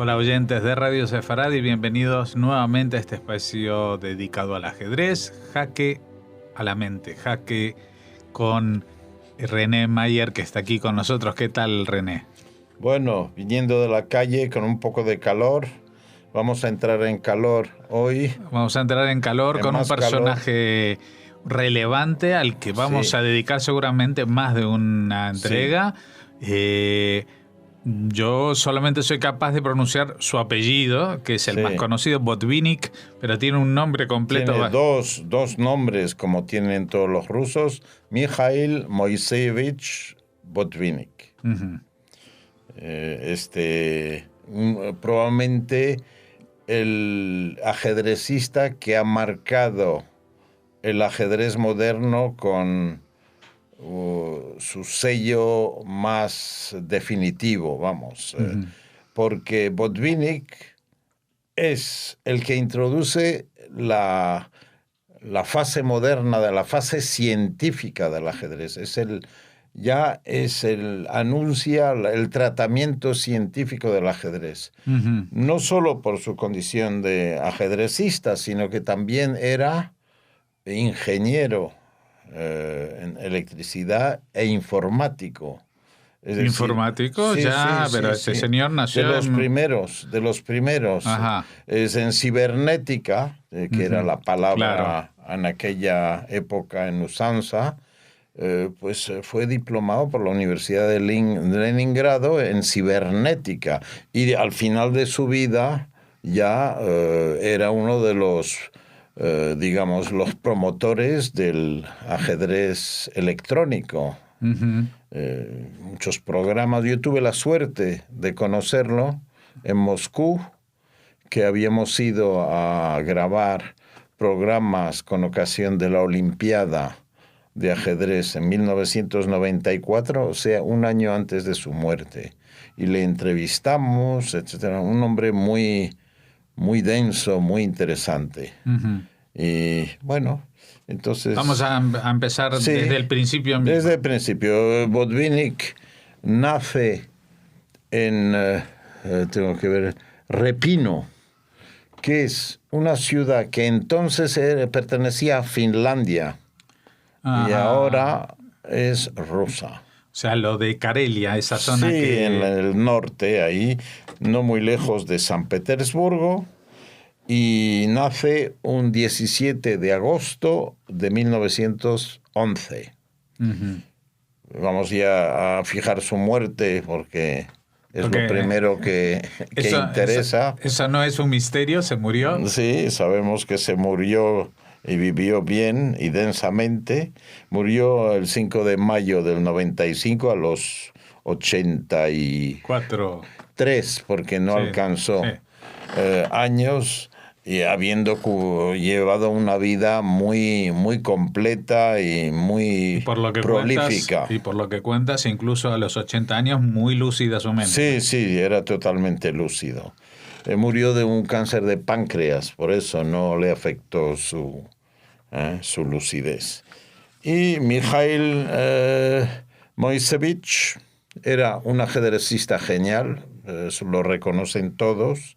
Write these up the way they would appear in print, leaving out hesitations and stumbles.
Hola oyentes de Radio Sefaradi, bienvenidos nuevamente a este espacio dedicado al ajedrez, Jaque a la mente, Jaque con René Mayer que está aquí con nosotros. ¿Qué tal, René? Bueno, viniendo de la calle con un poco de calor, vamos a entrar en calor hoy. Vamos a entrar en calor con un personaje relevante al que vamos a dedicar seguramente más de una entrega. Sí. Yo solamente soy capaz de pronunciar su apellido, que es el más conocido, Botvinnik, pero tiene un nombre completo. Tiene dos nombres, como tienen todos los rusos, Mikhail Moiseyevich Botvinnik. Uh-huh. Probablemente el ajedrecista que ha marcado el ajedrez moderno con su sello más definitivo, vamos. Uh-huh. Porque Botvinnik es el que introduce la fase moderna, de la fase científica del ajedrez. Anuncia el tratamiento científico del ajedrez. Uh-huh. No solo por su condición de ajedrecista, sino que también era ingeniero en electricidad e informático. Es decir, ¿informático? Pero ese señor nació de los primeros. Ajá. Es en cibernética, que era la palabra en aquella época en usanza. Pues fue diplomado por la Universidad de Leningrado en cibernética, y al final de su vida ya era uno de los los promotores del ajedrez electrónico. Uh-huh. Muchos programas. Yo tuve la suerte de conocerlo en Moscú, que habíamos ido a grabar programas con ocasión de la Olimpiada de ajedrez en 1994, o sea, un año antes de su muerte. Y le entrevistamos, etcétera. Un hombre muy, muy denso, muy interesante. Uh-huh. Y bueno, entonces... Vamos a empezar desde el principio mismo. Desde el principio. Botvinnik nace en, Repino, que es una ciudad que entonces pertenecía a Finlandia. Ajá. Y ahora es rusa. O sea, lo de Karelia, esa zona que... en el norte, ahí, no muy lejos de San Petersburgo, y nace un 17 de agosto de 1911. Uh-huh. Vamos ya a fijar su muerte porque es lo primero que interesa. ¿Eso no es un misterio? ¿Se murió? Sí, sabemos que se murió y vivió bien y densamente. Murió el 5 de mayo del 95 a los 83, porque no alcanzó años, y habiendo llevado una vida muy, muy completa y muy prolífica. Y por lo que cuentas, incluso a los 80 años, muy lúcida su mente. Sí, era totalmente lúcido. Murió de un cáncer de páncreas, por eso no le afectó su lucidez. Y Mikhail Moiseyevich era un ajedrecista genial, lo reconocen todos,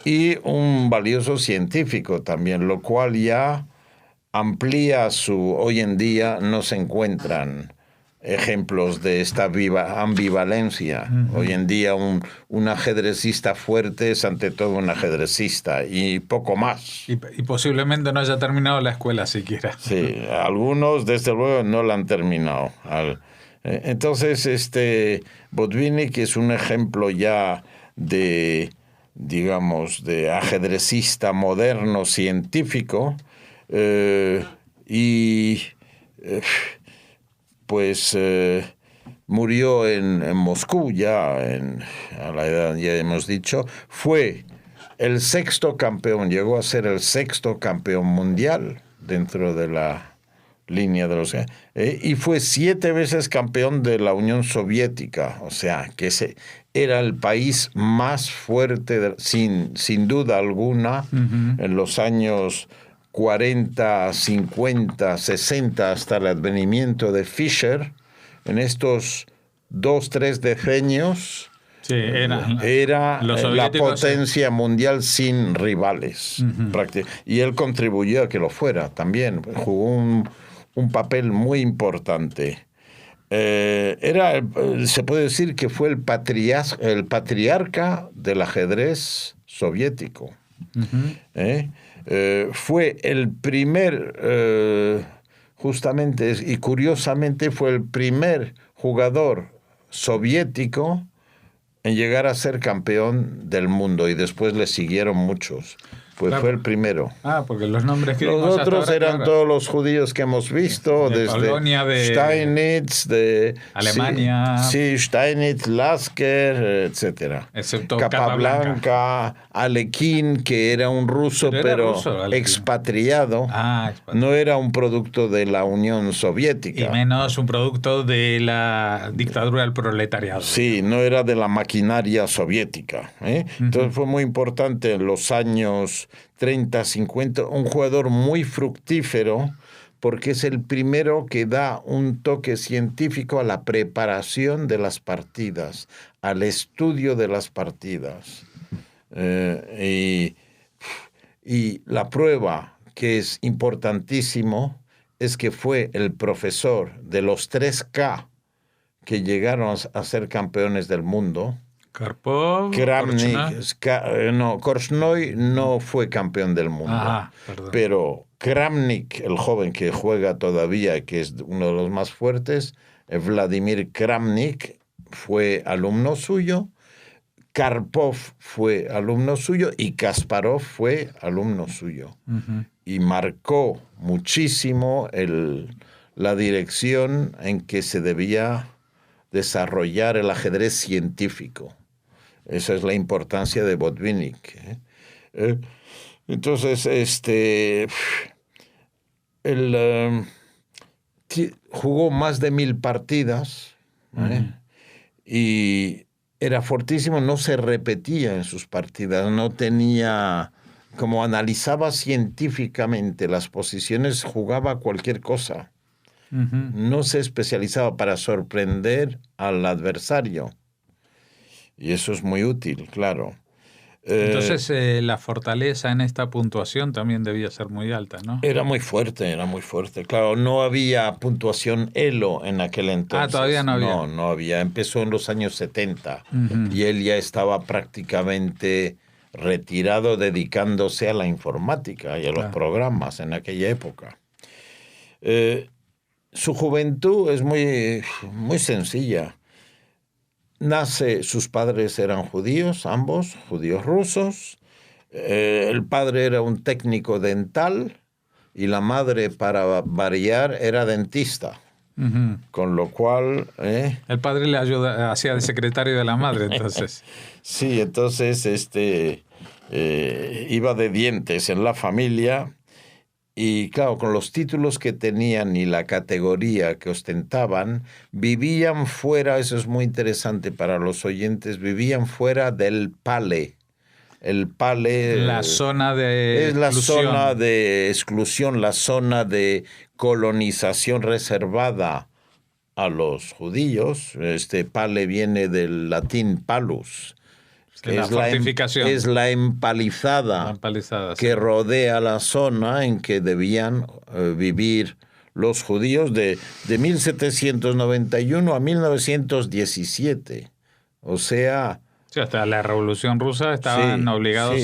y un valioso científico también, lo cual ya amplía hoy en día no se encuentran ejemplos de esta ambivalencia. Uh-huh. Hoy en día un ajedrecista fuerte es ante todo un ajedrecista y poco más. Y posiblemente no haya terminado la escuela siquiera. Sí, algunos desde luego no la han terminado. Entonces, Botvinnik es un ejemplo ya de ajedrecista moderno, científico, murió en Moscú a la edad, ya hemos dicho. Fue el sexto campeón, llegó a ser el sexto campeón mundial dentro de la línea de los... y fue 7 veces campeón de la Unión Soviética, o sea, que era el país más fuerte, sin duda alguna, uh-huh, en los años 40, 50, 60, hasta el advenimiento de Fischer. En estos 2-3 decenios, Sí, era la potencia mundial sin rivales. Y él contribuyó a que lo fuera también. Jugó un papel muy importante. Se puede decir que fue el patriarca del ajedrez soviético. Fue el primer, justamente y curiosamente, fue el primer jugador soviético en llegar a ser campeón del mundo, y después le siguieron muchos. Pues claro. Fue el primero. Porque los nombres que los otros eran todos los judíos que hemos visto, de desde Polonia, de Steinitz, de Alemania. Sí, Steinitz, Lasker, etcétera. Excepto Capablanca, Alekhine, que era un ruso, pero expatriado. No era un producto de la Unión Soviética. Y menos un producto de la dictadura del proletariado. Sí, no era de la maquinaria soviética. Entonces fue muy importante en los años 30, 50, un jugador muy fructífero, porque es el primero que da un toque científico a la preparación de las partidas, al estudio de las partidas. Y la prueba, que es importantísimo, es que fue el profesor de los 3K que llegaron a ser campeones del mundo. Karpov, Korchnoi no fue campeón del mundo. Pero Kramnik, el joven que juega todavía, que es uno de los más fuertes, Vladimir Kramnik, fue alumno suyo. Karpov fue alumno suyo y Kasparov fue alumno suyo. Y marcó muchísimo la dirección en que se debía desarrollar el ajedrez científico. Esa es la importancia de Botvinnik. Entonces, jugó más de 1000 partidas, y era fortísimo, no se repetía en sus partidas, no tenía, como analizaba científicamente las posiciones, jugaba cualquier cosa. No se especializaba para sorprender al adversario. Y eso es muy útil, claro. Entonces la fortaleza en esta puntuación también debía ser muy alta, ¿no? Era muy fuerte. Claro, no había puntuación ELO en aquel entonces. Todavía no había. No había. Empezó en los años 70 y él ya estaba prácticamente retirado, dedicándose a la informática y a los programas en aquella época. Su juventud es muy, muy sencilla. Sus padres eran judíos, ambos, judíos rusos. El padre era un técnico dental y la madre, para variar, era dentista. Con lo cual... El padre le hacía de secretario de la madre, entonces. Sí, entonces iba de dientes en la familia. Y claro, con los títulos que tenían y la categoría que ostentaban, vivían fuera, eso es muy interesante para los oyentes, vivían fuera del Pale. El Pale la zona de es la zona de exclusión, la zona de colonización reservada a los judíos. Pale viene del latín palus, que es la empalizada que rodea la zona en que debían vivir los judíos de 1791 a 1917. O sea... Sí, hasta la Revolución Rusa estaban obligados,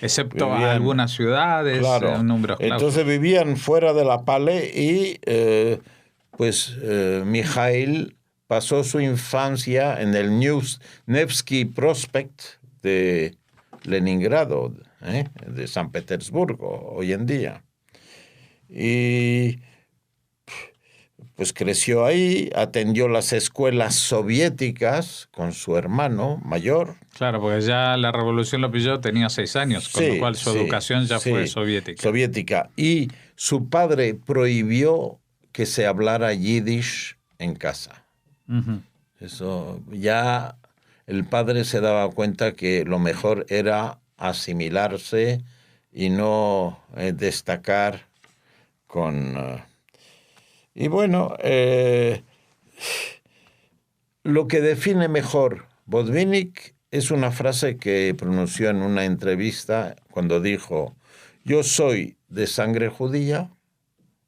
excepto a algunas ciudades, números clausos. Entonces vivían fuera de la Pale y Mijail pasó su infancia en el Nevsky Prospect de Leningrado, de San Petersburgo, hoy en día. Y pues creció ahí, atendió las escuelas soviéticas con su hermano mayor. Claro, porque ya la revolución lo pilló, tenía 6 años, con lo cual su educación ya fue soviética. Y su padre prohibió que se hablara yiddish en casa. Eso ya el padre se daba cuenta que lo mejor era asimilarse y no destacar con... Y bueno, lo que define mejor Botvinnik es una frase que pronunció en una entrevista cuando dijo: yo soy de sangre judía,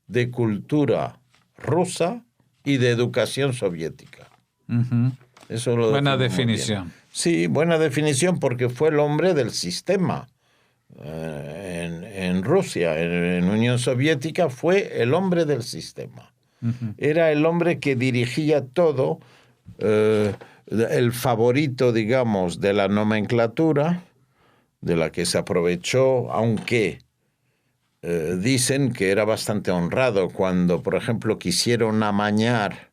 de cultura rusa y de educación soviética. Uh-huh. Eso lo buena definición. Sí, buena definición, porque fue el hombre del sistema. En Rusia, en Unión Soviética, fue el hombre del sistema. Uh-huh. Era el hombre que dirigía todo, el favorito, digamos, de la nomenclatura, de la que se aprovechó, aunque dicen que era bastante honrado cuando, por ejemplo, quisieron amañar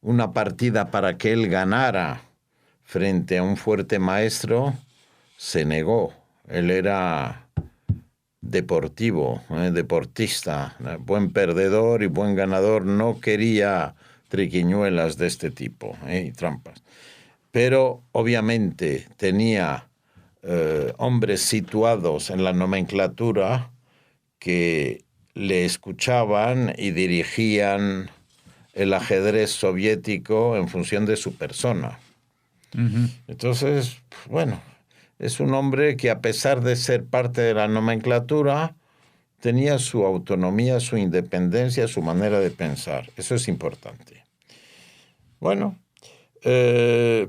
una partida para que él ganara frente a un fuerte maestro, se negó. Él era deportivo, deportista, buen perdedor y buen ganador, no quería triquiñuelas de este tipo y trampas. Pero obviamente tenía hombres situados en la nomenclatura que le escuchaban y dirigían el ajedrez soviético en función de su persona. Uh-huh. Entonces, bueno, es un hombre que, a pesar de ser parte de la nomenclatura, tenía su autonomía, su independencia, su manera de pensar. Eso es importante. Bueno,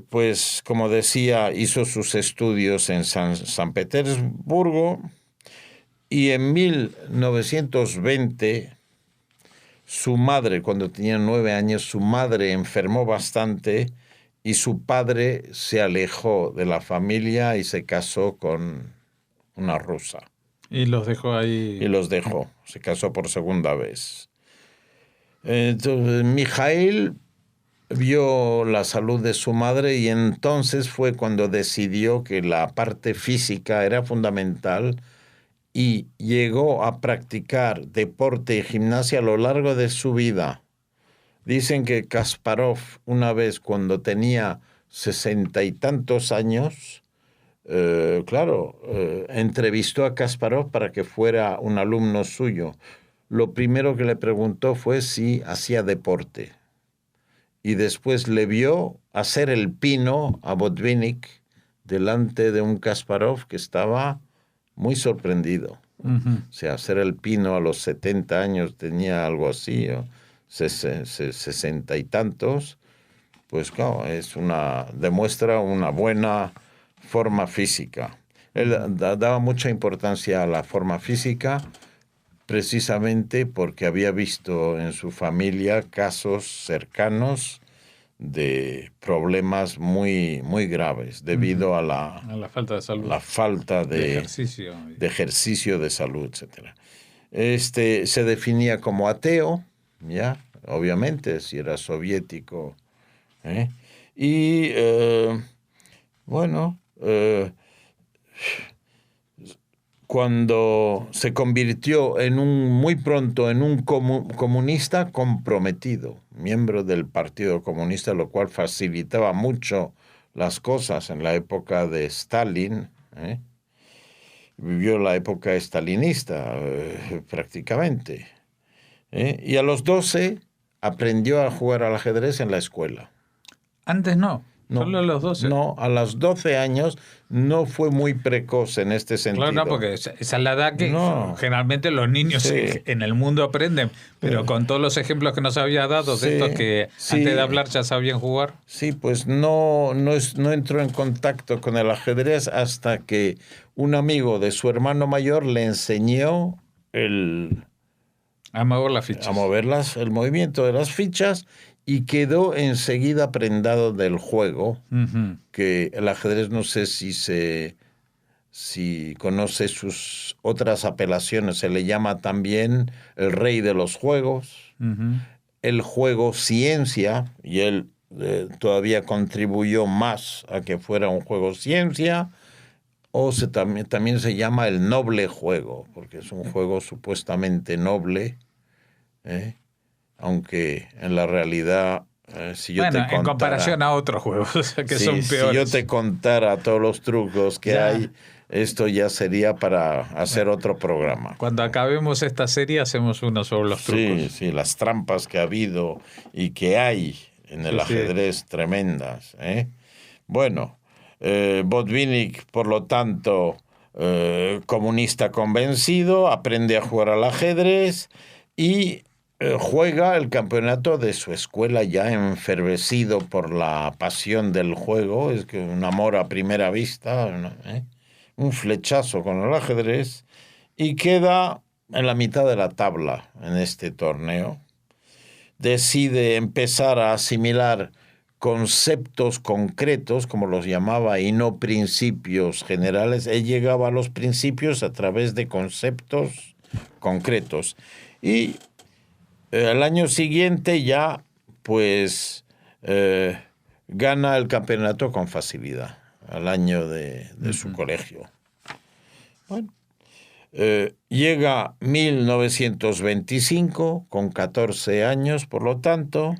pues como decía, hizo sus estudios en San Petersburgo y en 1920 su madre, cuando tenía 9 años, su madre enfermó bastante y su padre se alejó de la familia y se casó con una rusa. Y los dejó ahí. Y los dejó. Se casó por segunda vez. Entonces, Mijail vio la salud de su madre y entonces fue cuando decidió que la parte física era fundamental y llegó a practicar deporte y gimnasia a lo largo de su vida. Dicen que Kasparov, una vez cuando tenía 60 y tantos años, entrevistó a Kasparov para que fuera un alumno suyo. Lo primero que le preguntó fue si hacía deporte. Y después le vio hacer el pino a Botvinnik delante de un Kasparov que estaba muy sorprendido. Uh-huh. O sea, hacer el pino a los 70 años, tenía algo así, 60 y tantos, pues claro, demuestra una buena forma física. Él daba mucha importancia a la forma física precisamente porque había visto en su familia casos cercanos de problemas muy, muy graves debido a la falta de salud, la falta de ejercicio de salud, etc. Se definía como ateo, ya, obviamente, si era soviético, y cuando se convirtió muy pronto en un comunista comprometido, miembro del Partido Comunista, lo cual facilitaba mucho las cosas en la época de Stalin. Vivió la época stalinista prácticamente. Y a los 12 aprendió a jugar al ajedrez en la escuela. Antes no. Solo a los 12. No, a los 12 años no fue muy precoz en este sentido. Claro, no, porque esa es la edad que generalmente los niños en el mundo aprenden, pero con todos los ejemplos que nos había dado de estos que antes de hablar ya sabían jugar. Sí, pues no entró en contacto con el ajedrez hasta que un amigo de su hermano mayor le enseñó a mover las fichas. A mover el movimiento de las fichas. Y quedó enseguida prendado del juego, uh-huh. Que el ajedrez, no sé si conoce sus otras apelaciones, se le llama también el rey de los juegos, uh-huh. El juego ciencia, y él todavía contribuyó más a que fuera un juego ciencia, o también se llama el noble juego, porque es un juego supuestamente noble, aunque en la realidad, si yo te contara... en comparación a otros juegos que son peores. Si yo te contara todos los trucos que hay, esto ya sería para hacer otro programa. Cuando acabemos esta serie hacemos uno sobre los trucos. Sí, las trampas que ha habido y que hay en el ajedrez tremendas. Bueno, Botvinnik, por lo tanto, comunista convencido, aprende a jugar al ajedrez y juega el campeonato de su escuela ya enfervecido por la pasión del juego, es que un amor a primera vista, ¿no? Un flechazo con el ajedrez, y queda en la mitad de la tabla en este torneo. Decide empezar a asimilar conceptos concretos, como los llamaba, y no principios generales. Él llegaba a los principios a través de conceptos concretos. Y al año siguiente ya, pues, gana el campeonato con facilidad, al año de su colegio. Bueno, llega 1925, con 14 años, por lo tanto,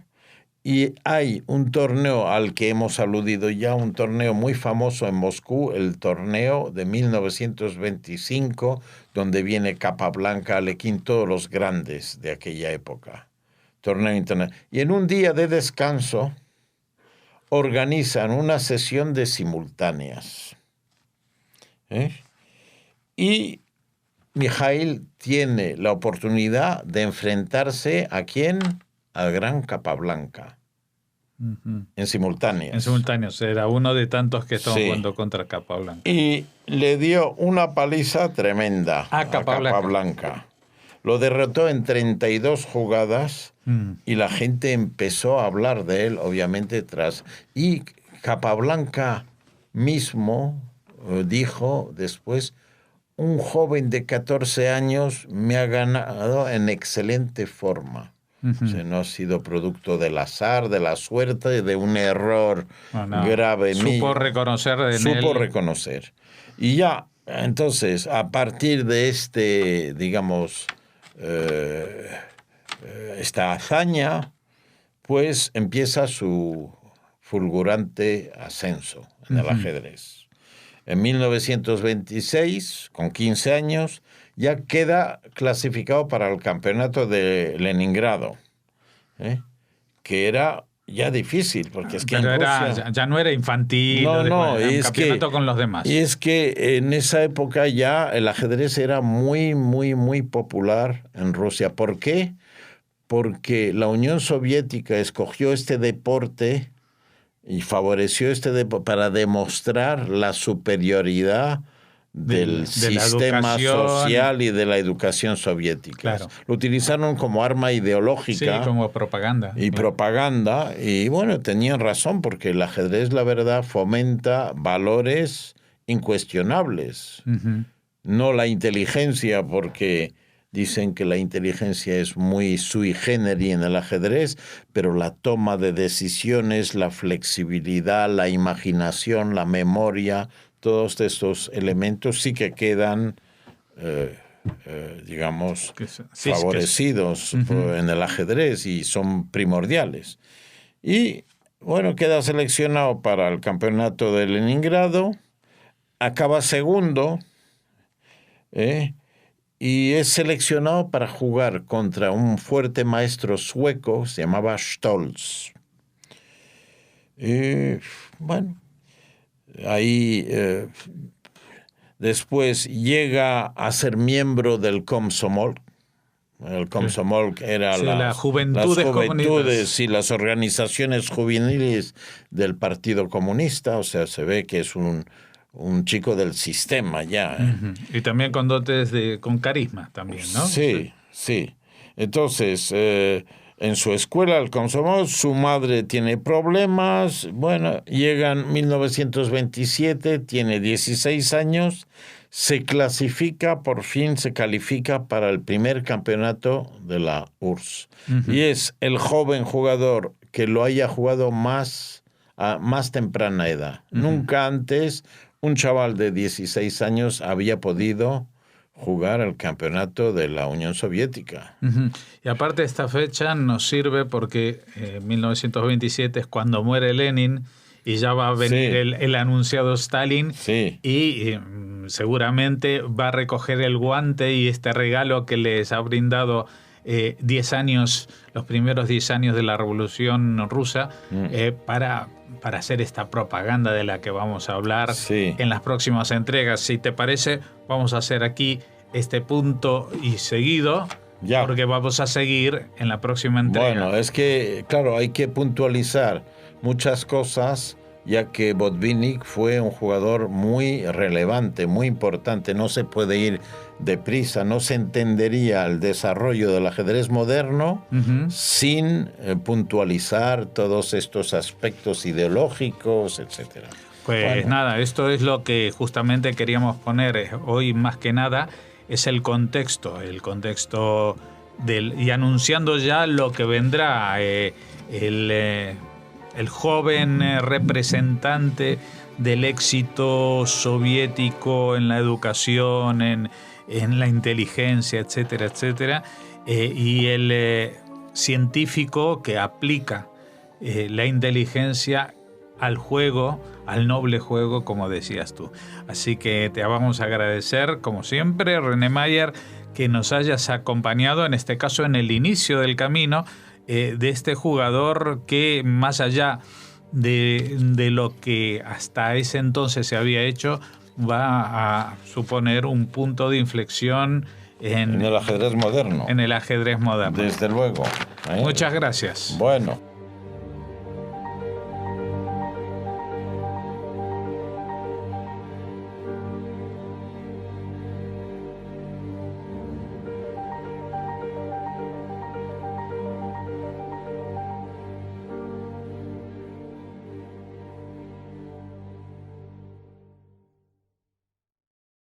y hay un torneo al que hemos aludido ya, un torneo muy famoso en Moscú, el torneo de 1925, donde viene Capablanca, Alekhine, todos los grandes de aquella época. Torneo internacional. Y en un día de descanso organizan una sesión de simultáneas. Y Mijaíl tiene la oportunidad de enfrentarse ¿a quién? Al gran Capablanca. En simultáneas. En simultáneos, era uno de tantos que estaban jugando contra Capablanca. Y le dio una paliza tremenda a Capablanca. Lo derrotó en 32 jugadas y la gente empezó a hablar de él, obviamente, Y Capablanca mismo dijo después: un joven de 14 años me ha ganado en excelente forma. O sea, no ha sido producto del azar, de la suerte, de un error grave. Supo reconocer en él. Supo reconocer. Y ya, entonces, a partir de digamos, esta hazaña, pues empieza su fulgurante ascenso en el ajedrez. En 1926, con 15 años, ya queda clasificado para el campeonato de Leningrado, que era ya difícil, porque es que pero en Rusia... ya no era infantil, no, era un campeonato con los demás. Y es que en esa época ya el ajedrez era muy, muy, muy popular en Rusia. ¿Por qué? Porque la Unión Soviética escogió este deporte y favoreció para demostrar la superioridad del sistema social y de la educación soviética. Claro. Lo utilizaron como arma ideológica. Sí, como propaganda. Y propaganda. Y bueno, tenían razón, porque el ajedrez, la verdad, fomenta valores incuestionables. No la inteligencia, porque dicen que la inteligencia es muy sui generis en el ajedrez, pero la toma de decisiones, la flexibilidad, la imaginación, la memoria, todos estos elementos sí que quedan, digamos, favorecidos en el ajedrez y son primordiales. Y bueno, queda seleccionado para el campeonato de Leningrado, acaba segundo, y es seleccionado para jugar contra un fuerte maestro sueco, se llamaba Stolz. Bueno, ahí después llega a ser miembro del Komsomol. El Komsomol era las juventudes y las organizaciones juveniles del Partido Comunista. O sea, se ve que es un chico del sistema ya. Y también con dotes con carisma también, ¿no? Sí. Entonces, en su escuela, el Komsomol, su madre tiene problemas. Bueno, llega en 1927, tiene 16 años, se clasifica, por fin se califica para el primer campeonato de la URSS. Y es el joven jugador que lo haya jugado a más temprana edad. Nunca antes un chaval de 16 años había podido jugar el campeonato de la Unión Soviética. Y aparte esta fecha nos sirve porque 1927 es cuando muere Lenin y ya va a venir el anunciado Stalin y seguramente va a recoger el guante y este regalo que les ha brindado 10 años, los primeros 10 años de la Revolución Rusa, para hacer esta propaganda de la que vamos a hablar en las próximas entregas. Si te parece, vamos a hacer aquí este punto y seguido, porque vamos a seguir en la próxima entrega. Bueno, es que, claro, hay que puntualizar muchas cosas, ya que Botvinnik fue un jugador muy relevante, muy importante. No se puede ir deprisa, no se entendería el desarrollo del ajedrez moderno sin puntualizar todos estos aspectos ideológicos, etcétera. Pues nada, esto es lo que justamente queríamos poner hoy más que nada, es el contexto y anunciando ya lo que vendrá, el joven representante del éxito soviético en la educación, en la inteligencia, etcétera, etcétera, y el científico que aplica la inteligencia al juego, al noble juego, como decías tú. Así que te vamos a agradecer, como siempre, René Mayer, que nos hayas acompañado, en este caso en el inicio del camino, de este jugador que, más allá de lo que hasta ese entonces se había hecho, va a suponer un punto de inflexión en el ajedrez moderno. En el ajedrez moderno. Desde luego. Muchas gracias. Bueno.